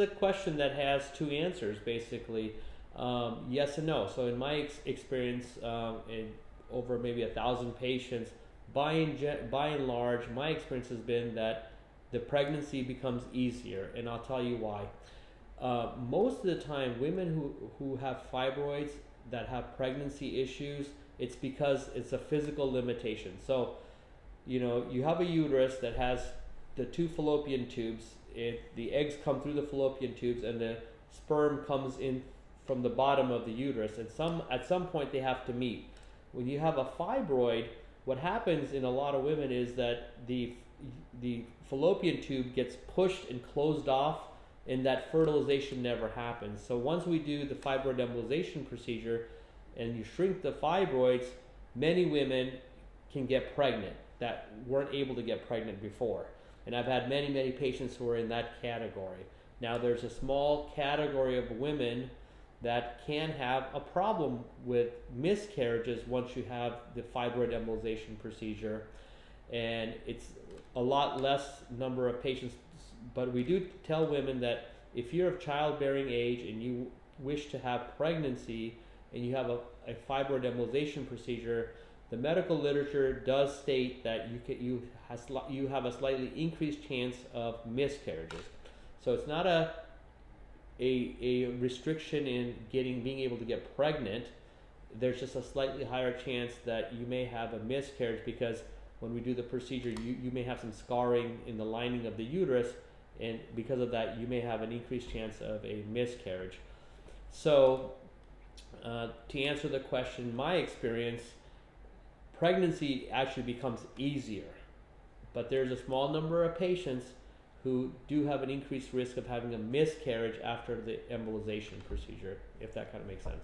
a question that has two answers, basically. Yes and no. So in my experience, in over maybe 1,000 patients, by and large, my experience has been that the pregnancy becomes easier, and I'll tell you why. Most of the time, women who have fibroids that have pregnancy issues, it's because it's a physical limitation. So, you have a uterus that has the two fallopian tubes. The eggs come through the fallopian tubes, and the sperm comes in from the bottom of the uterus. And at some point, they have to meet. When you have a fibroid, what happens in a lot of women is that the fallopian tube gets pushed and closed off, and that fertilization never happens. So once we do the fibroid embolization procedure and you shrink the fibroids, many women can get pregnant that weren't able to get pregnant before. And I've had many, many patients who are in that category. Now there's a small category of women that can have a problem with miscarriages once you have the fibroid embolization procedure. And it's a lot less number of patients, but we do tell women that if you're of childbearing age and you wish to have pregnancy and you have a fibroid embolization procedure, the medical literature does state that you have a slightly increased chance of miscarriages. So it's not a restriction in being able to get pregnant. There's just a slightly higher chance that you may have a miscarriage, because when we do the procedure, you may have some scarring in the lining of the uterus, and because of that, you may have an increased chance of a miscarriage. So to answer the question, my experience, pregnancy actually becomes easier, but there's a small number of patients who do have an increased risk of having a miscarriage after the embolization procedure, if that kind of makes sense.